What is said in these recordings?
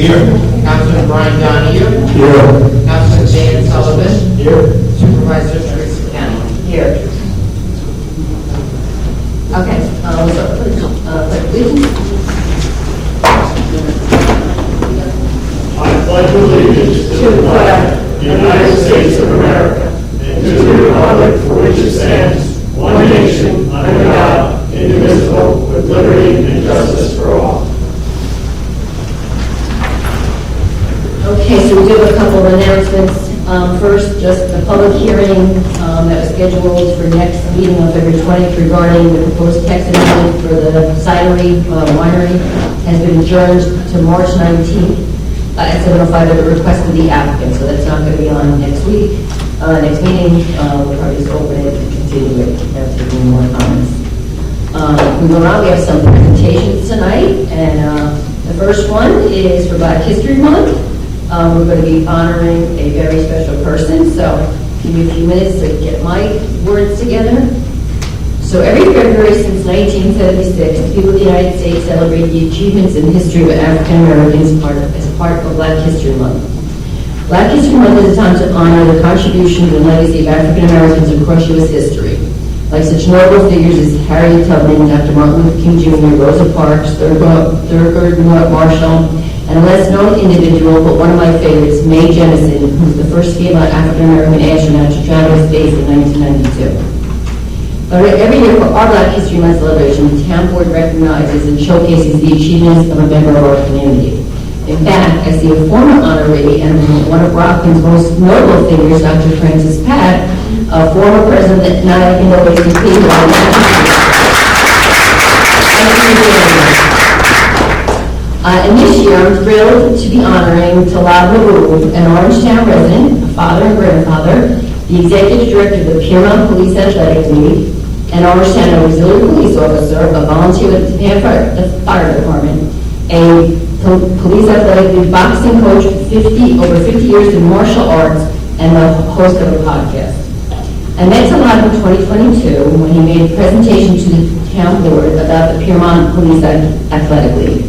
Here. Councilman Brian Donahue. Here. Councilman Dan Sullivan. Here. Supervisor Teresa Cannon. Here. Okay, I pledge allegiance to the flag of the United States of America and to the republic for which it stands, one nation, under God, indivisible, with liberty and justice for all. Okay, so we do have a couple of announcements. First, just the public hearing that was scheduled for next meeting on February 20th regarding the proposed text amendment for the cidery winery has been adjourned to March 19th at 7:05 at the request of the applicant. So that's not going to be on next week. Next meeting, we'll probably just open it and continue it without taking more comments. Moving on, we have some presentations tonight, and the first one is for Black History Month. We're going to be honoring a very special person, so give me a few minutes to get my words together. So every February since 1976, people of the United States celebrate the achievements and history of African Americans as part of Black History Month. Black History Month is a time to honor the contributions and legacy of African Americans across U.S. history. Like such notable figures as Harriet Tubman, Dr. Martin Luther King Jr., Rosa Parks, Thurgood Marshall, and a less-known individual, but one of my favorites, Mae Jemison, who's the first female African-American astronaut to travel space in 1992. Every year for our Black History Month celebration, the town board recognizes and showcases the achievements of a member of our community. In fact, I see a former honoree and one of Rockland's most notable figures, Dr. Francis Pat, a former president that not even nobody's competed on. And this year, I'm thrilled to be honoring Talad Mabu, an Orangetown resident, a father and grandfather, the executive director of the Piermont Police Athletic League, an Orangetown auxiliary police officer, a volunteer with the fire department, a police athletic league boxing coach, over 50 years in martial arts, and the host of a podcast. I met Talad in 2022 when he made a presentation to the town board about the Piermont Police Athletic League.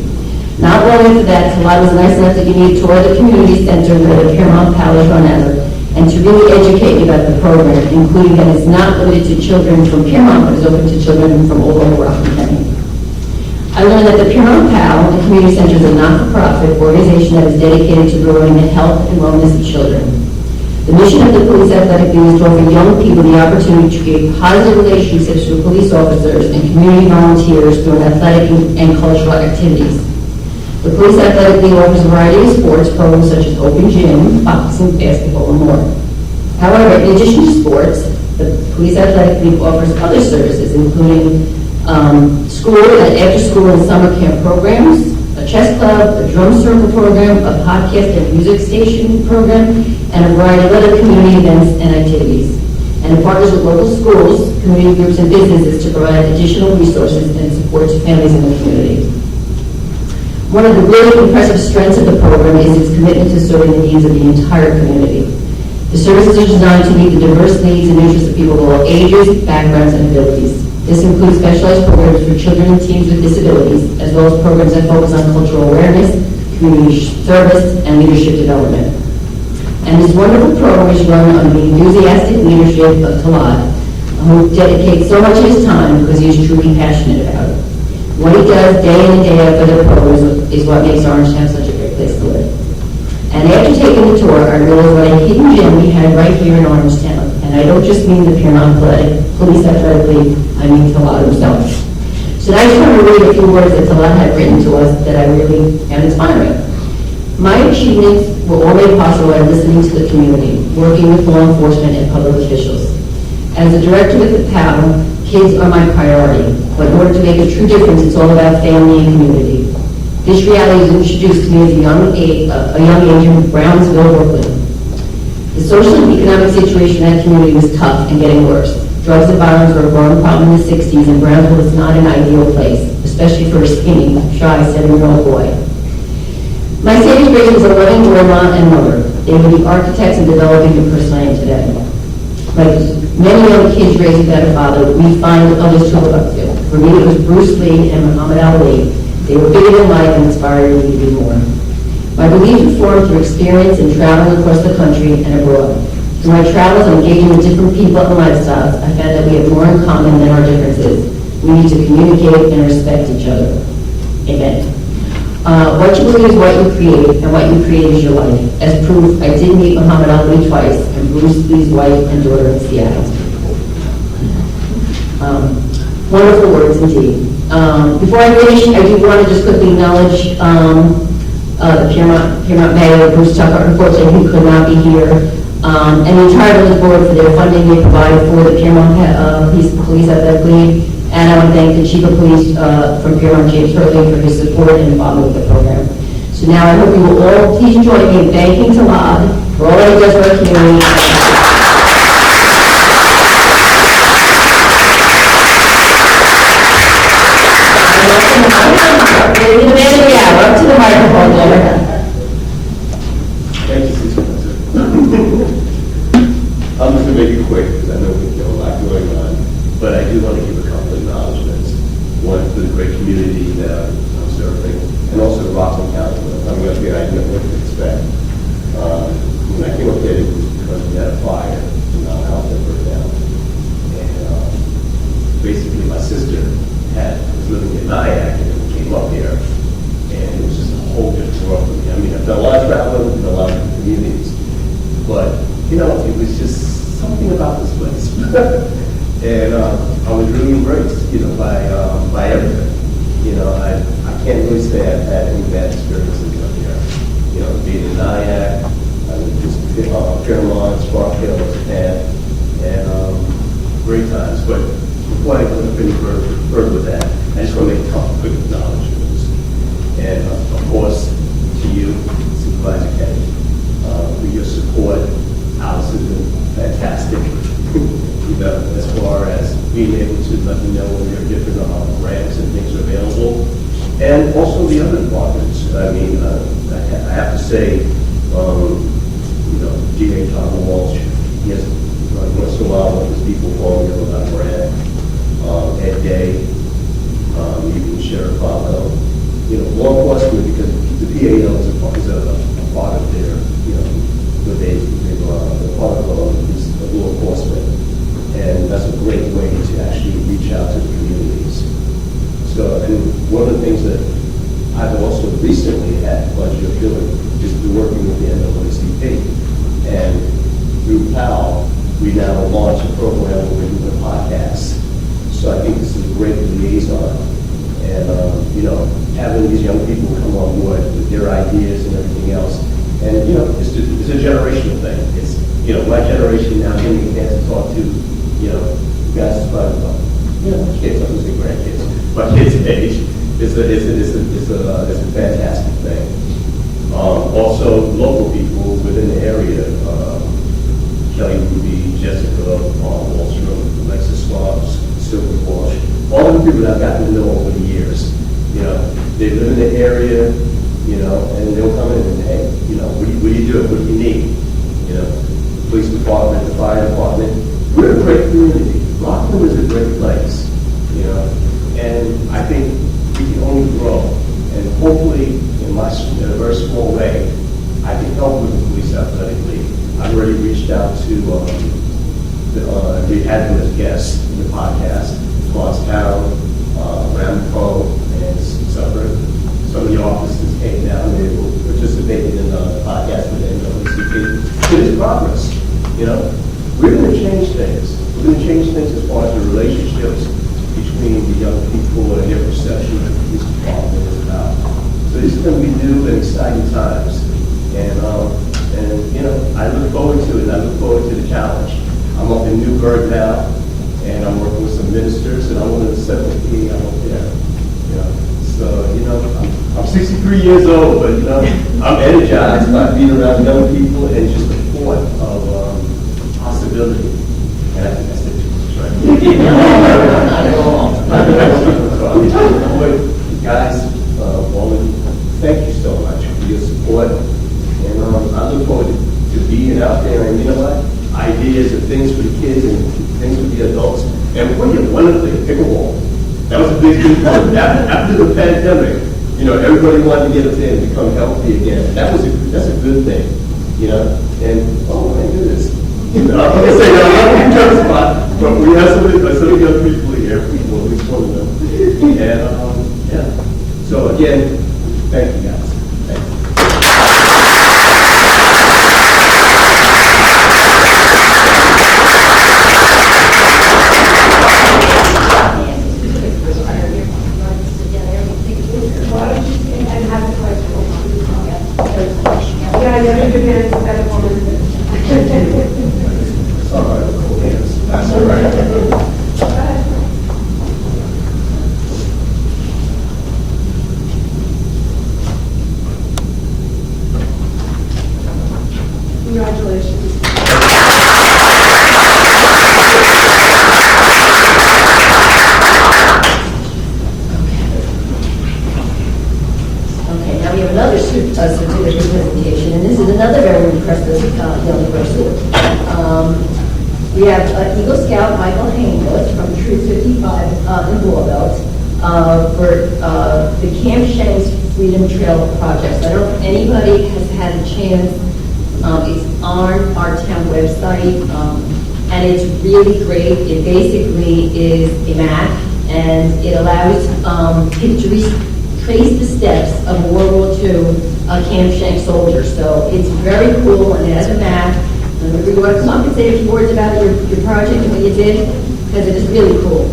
Not long after that, Talad was nice enough to give me a tour of the community center where the Piermont Palace run out of, and to really educate me about the program, including that it's not limited to children from Piermont, but is open to children from all over Rockland County. I learned that the Piermont PAL, the community center, is a not-for-profit organization that is dedicated to promoting the health and wellness of children. The mission of the Police Athletic League is to offer young people the opportunity to create positive relationships with police officers and community volunteers through athletic and cultural activities. The Police Athletic League offers a variety of sports programs such as open gym, boxing, basketball, and more. However, in addition to sports, the Police Athletic League offers other services, including school and after-school and summer camp programs, a chess club, a drum circle program, a podcast and music station program, and a variety of other community events and activities. And it partners with local schools, community groups, and businesses to provide additional resources and support to families in the community. One of the really impressive strengths of the program is its commitment to serving the needs of the entire community. The services are designed to meet the diverse needs and interests of people of all ages, backgrounds, and abilities. This includes specialized programs for children and teens with disabilities, as well as programs that focus on cultural awareness, community service, and leadership development. And this wonderful program is run under the enthusiastic leadership of Talad, who dedicates so much of his time because he is truly passionate about it. What he does day in and day out for the program is what makes Orangetown such a great place to live. And after taking the tour, I realized what a hidden gem we had right here in Orangetown. And I don't just mean the Piermont Police Athletic League, I mean Talad himself. So now I just want to read a few words that Talad had written to us that I really found inspiring. My achievements were all made possible by listening to the community, working with law enforcement and public officials. As a director with the PAL, kids are my priority, but in order to make a true difference, it's all about family and community. This reality was introduced to me as a young age in Brownsville, Brooklyn. The social and economic situation in that community was tough and getting worse. Drugs and violence were a growing problem in the 60s, and Brownsville was not an ideal place, especially for a skinny, shy 7-year-old boy. My saving grace was a loving grandma and mother. They were the architects in developing the person I am today. Like many other kids raised without a father, we find others to look up to. For me, it was Bruce Lee and Muhammad Ali. They were bigger than life and inspired me to do more. My beliefs were formed through experience in traveling across the country and abroad. Through my travels and engaging with different people and lifestyles, I found that we have more in common than our differences. We need to communicate and respect each other. Amen. What you believe is what you create, and what you create is your life. As proof, I did meet Muhammad Ali twice, and Bruce Lee's wife and daughter in Seattle. Wonderful words indeed. Before I finish, I do want to just quickly acknowledge the Piermont Mayor, Bruce Tucker, unfortunately, who could not be here, and the entire village board for their funding they provided for the Piermont Police Athletic League. And I want to thank the Chief of Police from Piermont, James Hurley, for his support and involvement with the program. So now I hope you will all please join me in thanking Talad for all that he does for our community. The man of the hour, up to the microphone, Jennifer. Thank you, Susan. I'm just going to make it quick because I know we have a lot going on, but I do want to give a couple of acknowledgments. One for the great community that I'm serving, and also the Rockland County. When I'm coming up here, I didn't know what to expect. When I came up here, it was because we had a fire in our house that burned down. And basically, my sister was living in Nyack, and we came up here, and it was just a whole different world for me. I mean, I've done a lot of traveling, I've done a lot of communities, but, you know, it was just something about this place. And I was really embraced, you know, by everything. You know, I can't really say I've had any bad experiences up here. You know, being in Nyack, I was just Fairlawn, Spark Hill, and great times. But before I go any further with that, I just want to make a couple quick acknowledgments. And of course, to you, Supervisor Kenny, for your support. Alice has been fantastic. You know, as far as being able to let me know when there are different grants and things are available. And also the other departments. I mean, I have to say, you know, DA Tom Walsh, he has, once in a while, his people call me about a grant. Ed Day, even Sheriff Bobo. You know, law enforcement, because the PAL is a part of their, you know, they're part of law enforcement. And that's a great way to actually reach out to the communities. So, and one of the things that I've also recently had the pleasure of doing is working with the NAACP. And through PAL, we now launch a program where we're doing podcasts. So I think this is a great liaison. And, you know, having these young people come on board with their ideas and everything else. And, you know, it's a generational thing. It's, you know, my generation now getting a chance to talk to, you know, guys about, you know, kids, I'm going to say grandkids, but kids' age is a fantastic thing. Also, local people within the area, Kelly Ruby, Jessica, Wallstrom, Alexis Swabbs, Sylvan Walsh, all the people that I've gotten to know over the years. You know, they live in the area, you know, and they'll come in and, hey, you know, what do you do? What do you need? You know, the police department, the fire department. We're a great community. Rockland is a great place, you know, and I think we can only grow. And hopefully, in a very small way, I can help with the police athletic league. I've already reached out to, we had them as guests in the podcast, Orangetown, Ramco, and Suffolk. Some of the officers came down, they participated in the podcast with the NAACP. It is progress, you know. We're going to change things. We're going to change things as far as the relationships between the young people and their perception of the police department is about. So this is going to be new and exciting times. And you know, I look forward to it, and I look forward to the challenge. I'm up in Newburgh now, and I'm working with some ministers, and I'm one of the 17 I'm up there. You know, so, you know, I'm 63 years old, but, you know, I'm energized by being around young people and just the thought of possibility. And I think that's it. Guys, woman, thank you so much for your support. And I look forward to being out there. And you know what? Ideas and things for the kids and things for the adults. And one of the things, pickleball. That was a big thing. After the pandemic, you know, everybody wanted to get us in, become healthy again. That's a good thing, you know? And, oh my goodness. I'm not going to say that, I'm not going to touch the spot, but we have some young people here, people, at least one of them. And, yeah. So again, thank you guys. Thank you. Yeah, you have to get it better for me. All right, cool hands. That's all right. Congratulations. Okay, now we have another certificate presentation, and this is another very impressive young person. We have Eagle Scout Michael Hainwood from Troop 55 in Louisville for the Camp Shanks Freedom Trail Project. I don't know if anybody has had a chance. It's on our town website, and it's really great. It basically is a map, and it allows people to trace the steps of a World War II Camp Shanks soldier. So it's very cool, and it has a map. And if you want to come up and say a few words about your project and what you did, because it is really cool.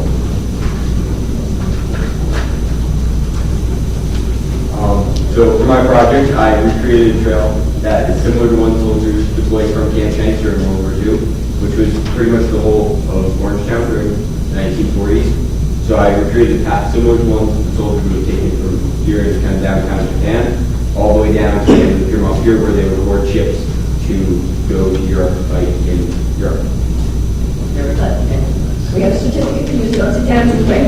So for my project, I recreated a trail that is similar to one soldiers deployed from Camp Shanks during World War II, which was pretty much the whole of Orangetown during the 1940s. So I recreated a path similar to one the soldiers would have taken from here in kind of downtown Japan, all the way down to the end of the Piermont Pier where they would board ships to go to Europe to fight in Europe. We have a certificate for you, so don't sit down too quick.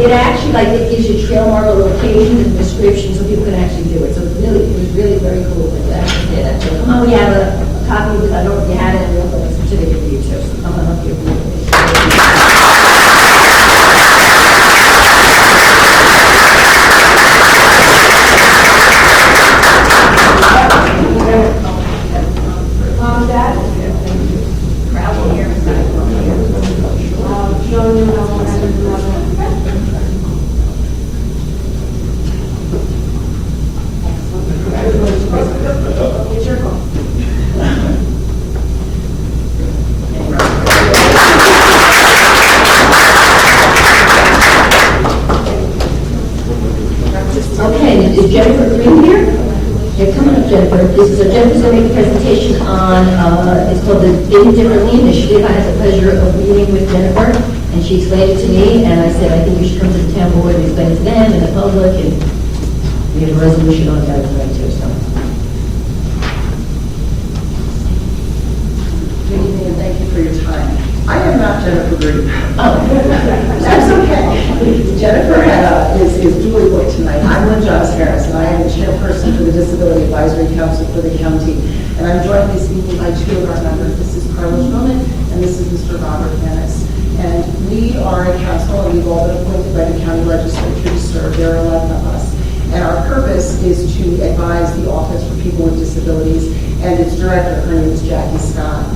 It actually, it gives you trail marker locations and descriptions so people can actually do it. So it was really very cool with that. Yeah, so come on, we have a copy of this. I don't know if you had it, and we'll put a certificate for you too. So come on up here. Mom, Dad? Crowd here. Showing you how I did another. It's your call. Okay, is Jennifer Green here? Yeah, come on up, Jennifer. Jennifer's going to make a presentation on, it's called the Think Differently Initiative. I had the pleasure of meeting with Jennifer, and she explained it to me, and I said, I think you should come to the town board and explain it to them and the public, and we have a resolution on that tonight too, so. Good evening, and thank you for your time. I am not Jennifer Green. Oh, That's okay. Jennifer is duly booked tonight. I'm Lynn Giles Harris, and I am the chairperson for the Disability Advisory Council for the county. And I'm joined this evening by two of our members. This is Carlos Roman, and this is Mr. Robert Dennis. And we are a council, and we've all been appointed by the county legislature to serve. There are 11 of us. And our purpose is to advise the Office for People with Disabilities, and its director, her name is Jackie Scott.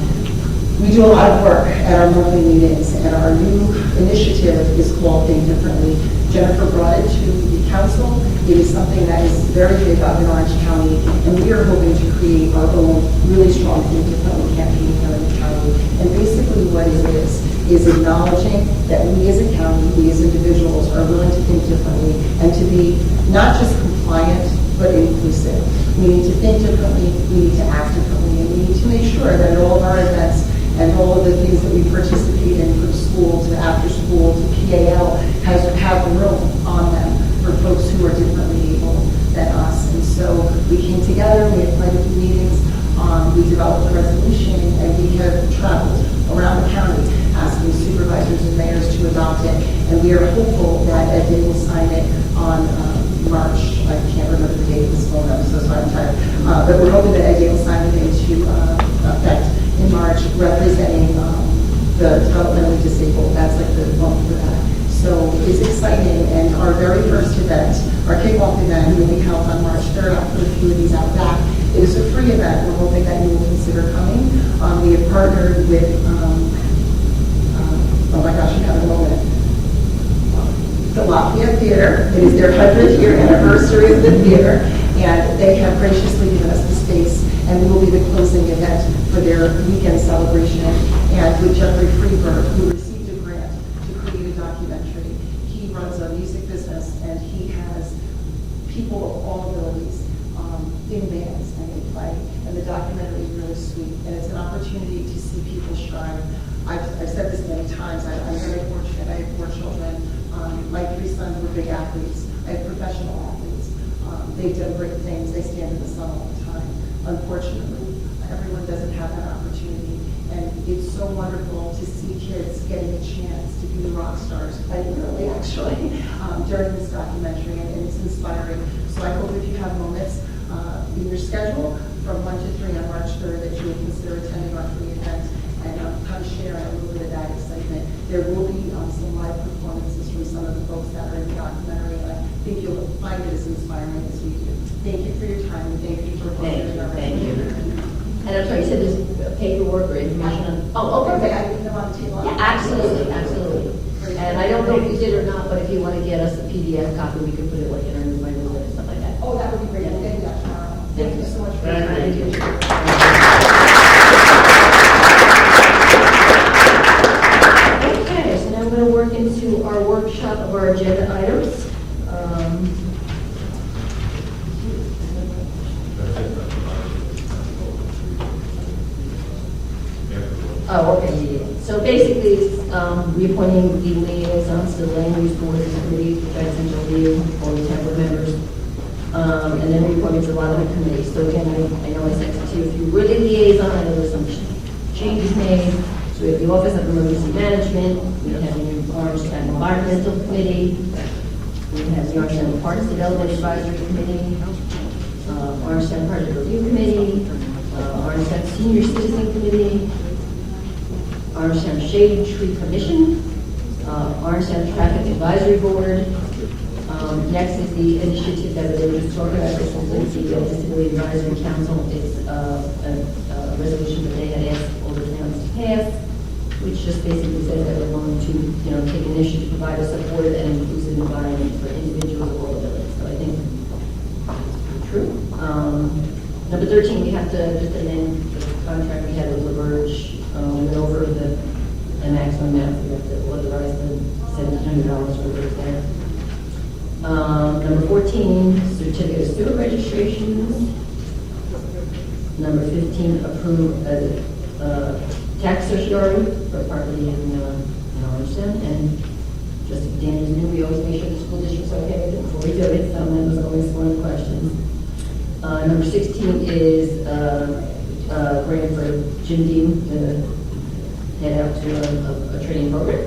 We do a lot of work at our monthly meetings, and our new initiative is called Think Differently. Jennifer brought it to the council. It is something that is very big up in Orange County, and we are hoping to create our own really strong Think Differently campaign here in the county. And basically what it is acknowledging that we as a county, we as individuals are willing to think differently and to be not just compliant, but inclusive. We need to think differently, we need to act differently, and we need to make sure that at all of our events and all of the things that we participate in, from school to after school to PAL, have room on them for folks who are differently able than us. And so we came together, we had quite a few meetings, we developed a resolution, and we have traveled around the county asking supervisors and mayors to adopt it. And we are hopeful that they will sign it on March. I can't remember the date of this phone, I'm so sorry, I'm tired. But we're hoping that they will sign it into effect in March, representing the developmentally disabled. That's like the month for that. So it's exciting, and our very first event, our kickoff event will be held on March 3rd. I'll put a few of these out back. It is a free event. We're hoping that you will consider coming. We have partnered with, oh my gosh, I have a moment. The Lafayette Theater. It is their 100th year anniversary of the theater, and they have graciously given us the space, and we will be the closing event for their weekend celebration. And with Jeffrey Freeberg, who received a grant to create a documentary. He runs a music business, and he has people of all abilities in bands, and they play. And the documentary is really sweet, and it's an opportunity to see people shine. I've said this many times. I'm very fortunate. I have 4 children. My 3 sons were big athletes. I have professional athletes. They've done great things. They stand in the sun all the time. Unfortunately, everyone doesn't have that opportunity. And it's so wonderful to see kids getting a chance to be the rock stars, quite literally, actually, during this documentary, and it's inspiring. So I hope if you have moments in your schedule from 1 to 3 on March 3rd that you will consider attending our free event and kind of share a little bit of that excitement. There will be some live performances from some of the folks that are in the documentary, and I think you'll find it as inspiring as we do. Thank you for your time, and thank you for considering our Thank you. resolution. And I'm sorry, you said there's paperwork or information on? Oh, Okay, okay. I put them on the table. Yeah, absolutely, absolutely. And I don't know if you did or not, but if you want to get us a PDF copy, we can put it like in our new Bible and stuff like that. Oh, that would be great. We'll get that tomorrow. Thank you so much for your time. Thank you. Okay, so now we're going to work into our workshop of our agenda items. Oh, okay, yeah. So basically, it's reappointing the liaisons to the land use boards and committees, which I sent to you, all the temporary members, and then reappointing to a lot of the committees. So again, I know I sent it to you. If you were the liaison, I know there's some changes made. So we have the Office of Emergency Management, we have the Orangetown Environmental Committee, we have the Orangetown Parks Development Advisory Committee, Orangetown Project Review Committee, Orangetown Senior Citizen Committee, Orangetown Shade Tree Commission, Orangetown Traffic Advisory Board. Next is the initiative that we were talking about, this is the Disability Advisory Council. It's a resolution that they had asked all the towns to pass, which just basically says that we're going to, take initiative to provide a supportive and inclusive environment for individuals of all abilities. So I think that's true. Number 13, we have to just amend the contract we had with LaBerge. We went over the maximum amount. We have to authorize the $1,700 for those there. Number 14, certificate of sewer registrations. Number 15, approve tax certiorari for property in Orangetown. And just if Danny's new, we always make sure the school district's okay with it before we do it. So that was always one of the questions. Number 16 is grant for Jim Dean to head out to a training program.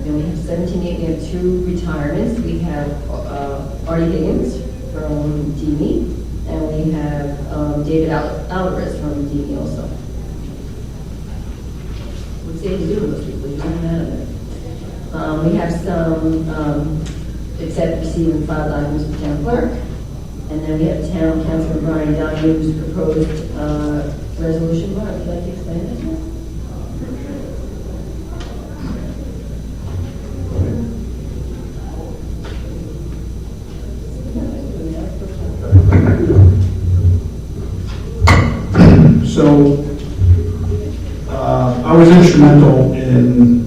Then we have 17, we have 2 retirements. We have Artie Higgins from DME, and we have David Alvarez from DME also. What's the to do with those people? You don't have it. We have some accept, receive, and file documents for town clerk. And then we have Town Councilor Brian Donahue, who's proposed resolution. Brian, would you like to explain this one? So, I was instrumental in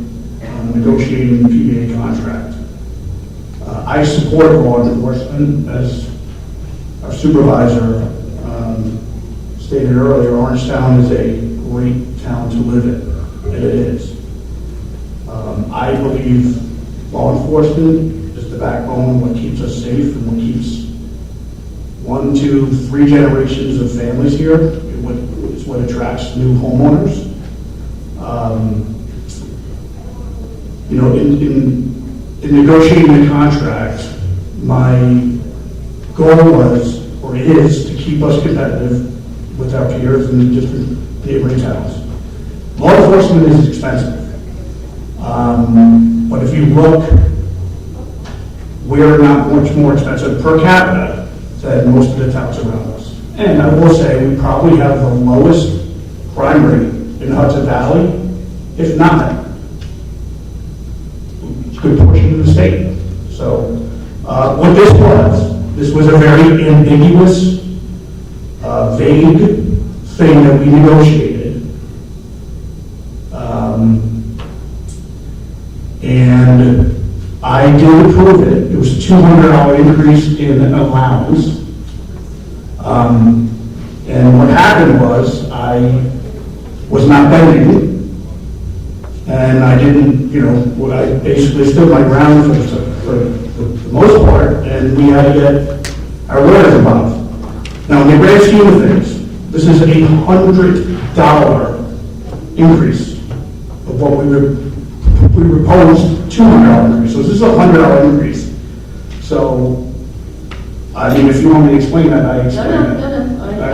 negotiating the PBA contract. I support law enforcement. As our supervisor stated earlier, Orangetown is a great town to live in, and it is. I believe law enforcement is the backbone, what keeps us safe and what keeps 1, 2, 3 generations of families here. It's what attracts new homeowners. In negotiating the contract, my goal was, or is, to keep us competitive with our peers in the different neighboring towns. Law enforcement is expensive. But if you look we're not much more expensive per capita than most of the towns around us. And I will say, we probably have the lowest crime rate in Hudson Valley, if not a good portion of the state. So what this was a very ambiguous, vague thing that we negotiated. And I did approve it. It was a $200 increase in allowance. And what happened was I was not bending, and I didn't, I basically stood my ground for the most part, and we had to get our lawyers involved. Now, in the grand scheme of things, this is a $100 increase of what we proposed $200 increase. So this is a $100 increase. So, I mean, if you want me to explain that, I explain that. No. I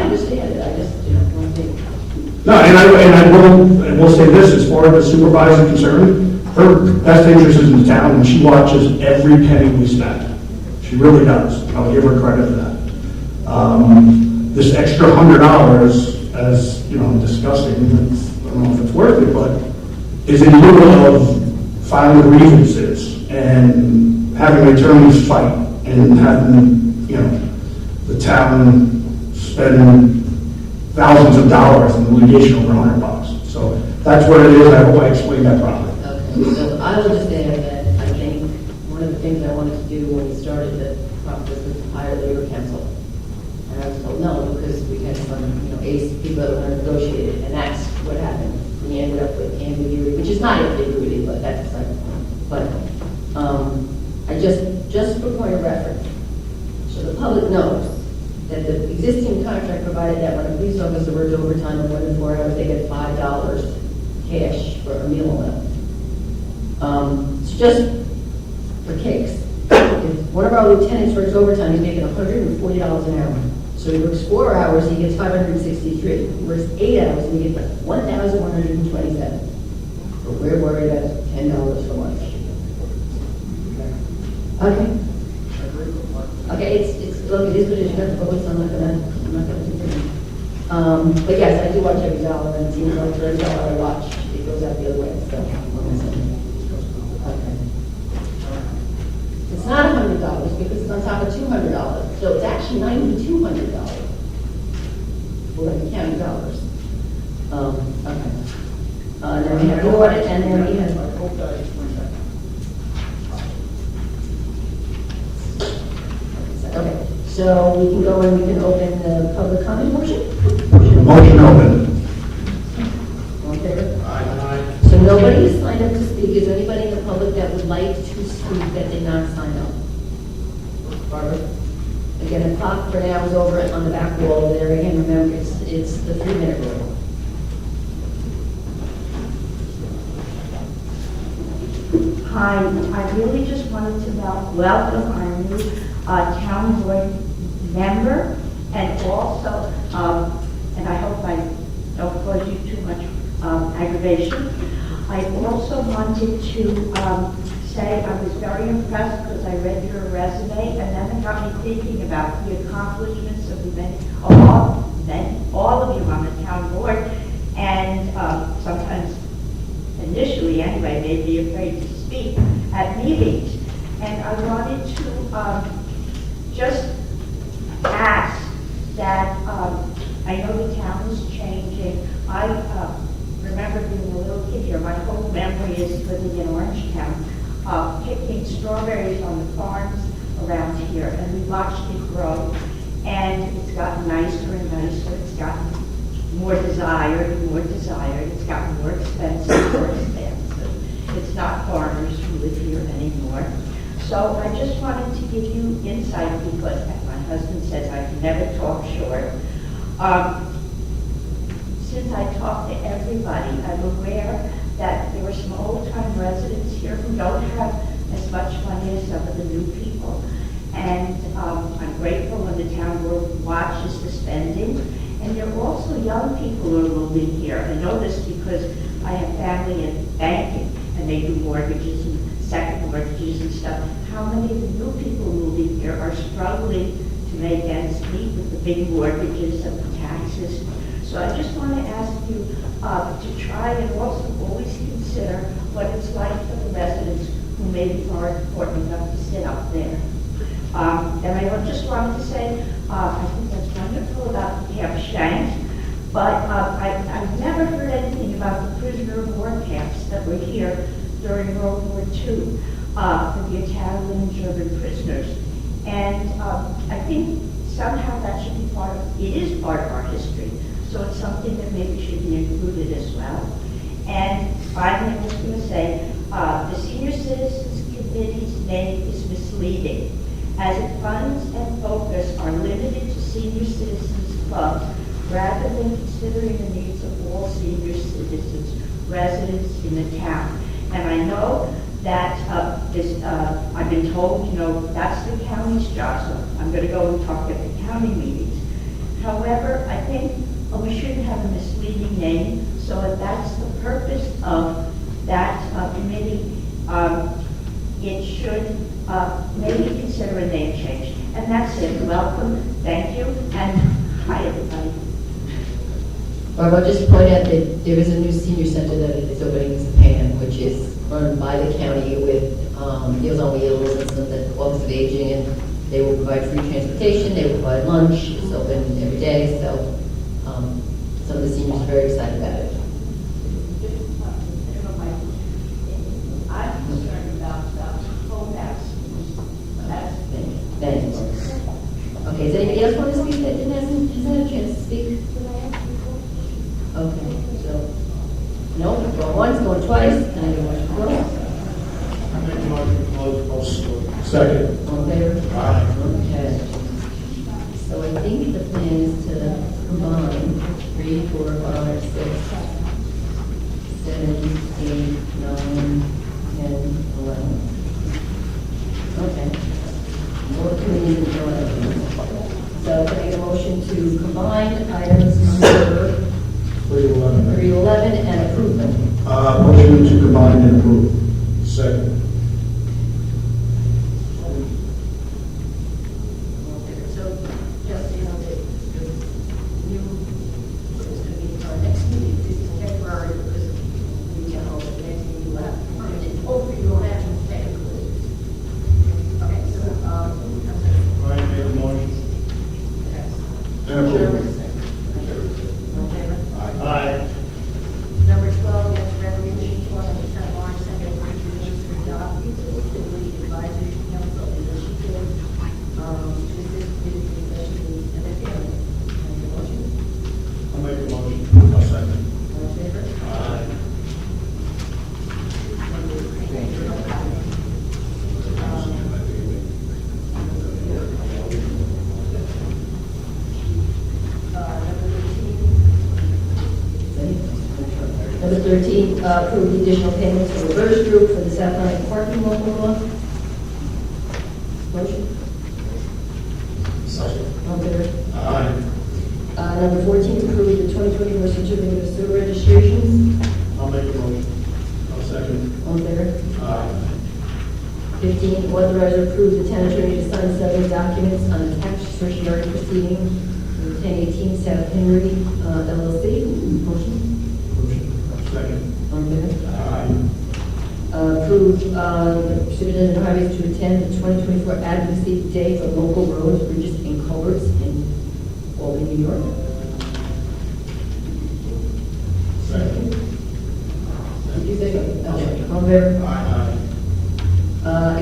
understand it, I just, want to think. No, and I will say this, as far as the supervisor is concerned, her best interest is in the town, and she watches every penny we spend. She really does. I'll give her credit for that. This extra $100, as disgusting, I don't know if it's worth it, but is in lieu of filing grievances and having attorneys fight and having, the town spend thousands of dollars in litigation over $100. So that's what it is. I hope I explained that properly. Okay, so I will just add that I think one of the things I wanted to do when we started the process was to hire labor counsel. And I was told no, because we had some, ace people that were negotiated, and that's what happened. We ended up with ambiguity, which is not ambiguity, but that's the second point. But I just for point of reference, so the public knows that the existing contract provided that when a police officer works overtime of more than 4 hours, they get $5 cash for a meal allowance. So just for kicks, if one of our lieutenants works overtime, he's making $140 an hour. So he works 4 hours, he gets $563. He works 8 hours, and he gets $1,127. But we're worried about $10 for lunch. Okay. Okay, look, it is what it is. You have to vote, so I'm not gonna do it. But yes, I do watch every dollar, and it seems like for every dollar I watch, it goes out the other way, so. Okay. It's not $100 because it's on top of $200, so it's actually $9,200. For the county dollars. Okay. Then we have the audit, and then we have. Okay, so we can go and we can open the public comment portion? Motion open. All in favor? So nobody has signed up to speak. Is there anybody in the public that would like to speak that did not sign up? Barbara? Again, the clock for now is over on the back wall there. Again, remember, it's the 3-minute rule. Hi, I really just wanted to welcome our new town board member, and also, and I hope I don't cause you too much aggravation. I also wanted to say I was very impressed because I read your resume, and then it got me thinking about the accomplishments of all of you on the town board, and sometimes, initially anyway, they'd be afraid to speak at meetings. And I wanted to just ask that, I know the town is changing. I remember being a little kid here. My whole memory is living in Orangetown, picking strawberries on the farms around here, and we watched it grow. And it's gotten nicer and nicer. It's gotten more desired and more desired. It's gotten more expensive, more expensive. It's not farmers who live here anymore. So I just wanted to give you insight because, as my husband says, I can never talk short. Since I talked to everybody, I'm aware that there are some old-time residents here who don't have as much money as some of the new people. And I'm grateful when the town board watches the spending. And there are also young people who are moving here. I know this because I have family in banking, and they do mortgages and second mortgages and stuff, how many of the new people moving here are struggling to make ends meet with the big mortgages and the taxes? So I just want to ask you to try and also always consider what it's like for the residents who maybe aren't important enough to sit up there. And I just wanted to say, I think that's wonderful about Camp Shanks, but I've never heard anything about the prisoner of war camps that were here during World War II for the Italian and German prisoners. And I think somehow that should be part of, it is part of our history, so it's something that maybe should be included as well. And finally, I was going to say, the Senior Citizens Committee's name is misleading, as it funds and focus are limited to senior citizens clubs rather than considering the needs of all senior citizens, residents in the town. And I know that I've been told, that's the county's job, so I'm going to go and talk at the county meetings. However, I think we shouldn't have a misleading name, so if that's the purpose of that committee, it should maybe consider a name change. And that's it. Welcome, thank you, and hi, everybody. I'll just point out that there is a new senior center that is opening in Japan, which is run by the county with Meals on Wheels and some of the Office of Aging, and they will provide free transportation, they will provide lunch, it's open every day, so some of the seniors are very excited about it. I'm concerned about home apps. Thanks. Okay, does anybody else want to speak that hasn't had a chance to speak? Okay, so, no, going once, going twice, and I want to close. I make a motion to close. Second. All in favor? Aye. Okay. So I think the plan is to combine 3, 4, 5, 6, 7, 8, 9, 10, 11. Okay. More committees and 11. So can I get a motion to combine items number 3 to 11. 3 to 11 and approve them? Motion to combine and approve. Second. So just so you know, the new, it's going to be our next meeting, this is temporary because we can hold the next meeting, we'll have permanent, hopefully you won't have to technically. Okay, so, Ryan made a motion. And approve. Aye. Number 12, yes, resolution 12, of the Town of Orange, second reading to adopt the Disability Advisory Council initiative to assist with the session and the family. Make a motion. I'll make a motion. I'll second. All in favor? Aye. Number 13, approve the additional payments for reverse group for the South Atlantic parking local law. Motion? Second. All in favor? Aye. Number 14, approve the 2024 certificate of sewer registrations. I'll make a motion. I'll second. All in favor? Aye. 15, authorize or approve the town attorney to sign several documents on attached certiorari proceeding in 1018 South Henry LLC. Motion? Second. All in favor? Aye. Approve the superintendent of highways to attend the 2024 Advocacy Day for local roads, bridges, and culverts in Albany, New York. Second. Did you say so? Okay. All in favor? Aye.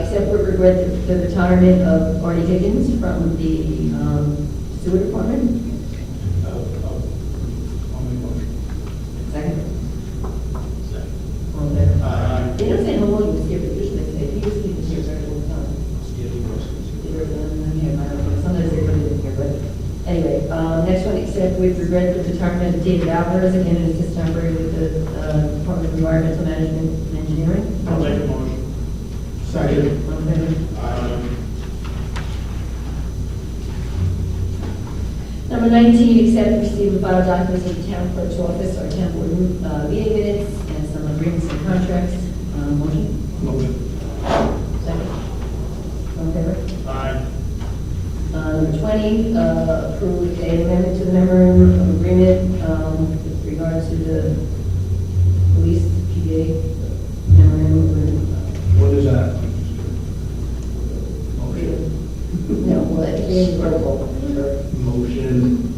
Accept with regret the retirement of Arnie Higgins from the sewer department. I'll make a motion. Second. Second. All in favor? Aye. They don't say how long he was here, but usually they say he was here very long time. Sometimes they're going to here, but anyway, next one, accept with regret the retirement of David Alvarez, again, an assistant operator with the Department of Environmental Management and Engineering. I'll make a motion. Second. All in favor? Aye. Number 19, accept and receive and file documents of the town clerk's office or town board meeting minutes and some agreements and contracts. Motion? Motion. Number 20, approve an amendment to the memorandum of agreement with regard to the police PA memorandum of agreement. What is that? No, well, it's protocol. Motion.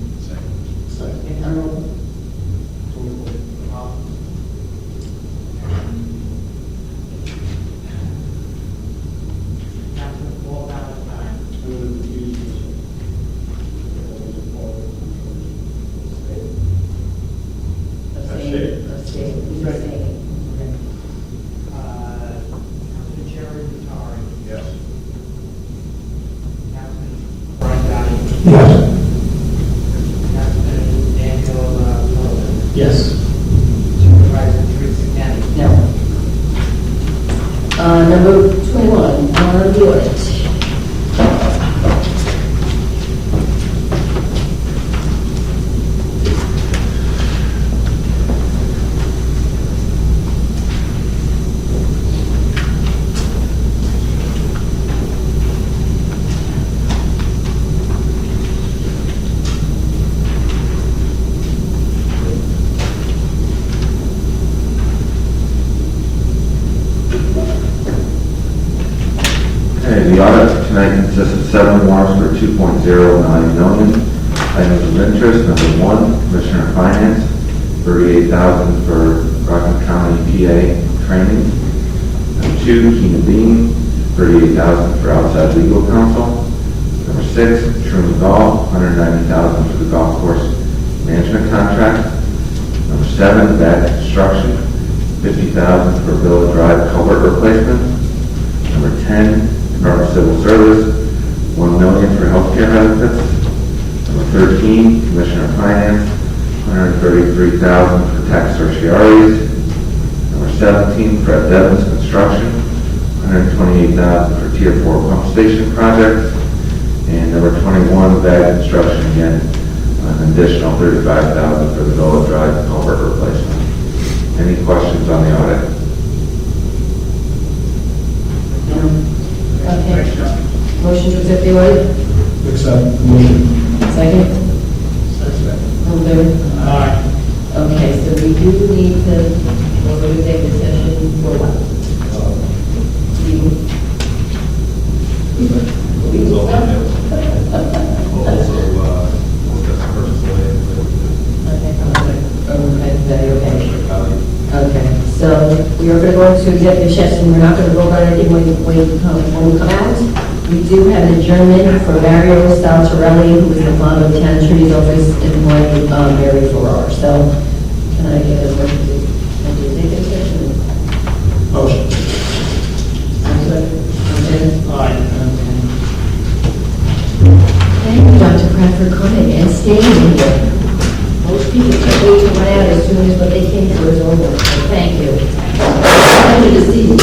Councilman Paul Valentine. Abstain. Councilman Jerry Vitari. Yes. Councilman Brian Donahue. Yes. Councilman Daniel Sullivan. Yes. Supervisor Teresa Kennedy. No. Number 21, the audit. Okay, the audit for tonight consists of 7 warrants for $2.09 million. Items of interest, number 1, Commissioner of Finance, $38,000 for Rockland County PA training. Number 2, Keena Bean, $38,000 for outside legal counsel. Number 6, Truman Golf, $190,000 for the golf course management contract. Number 7, Bad Construction, $50,000 for Villa Drive culvert replacement. Number 10, Department of Civil Service, $1 million for healthcare benefits. Number 13, Commissioner of Finance, $133,000 for tax certiorari's. Number 17, Fred Devens Construction, $128,000 for Tier 4 pump station project. And number 21, Bad Construction again, an additional $35,000 for the Villa Drive culvert replacement. Any questions on the audit? Okay. Motion to accept the audit? Accept. Motion. Second? All in favor? Aye. Okay, so we do need to go to executive session for what? Legal. Legal stuff? Okay, so we are going to go into executive session. We're not going to vote on anything when we come out. We do have an adjournment for Mario Saltarelli, who is the father of the town attorney's office, and Mary Farrar. So can I get a motion to enter executive session? Motion. Aye. Thank you, Dr. Pratt, for coming and staying here. Most people can't wait to run out as soon as what they came for is over. So thank you. Pleasure to see you.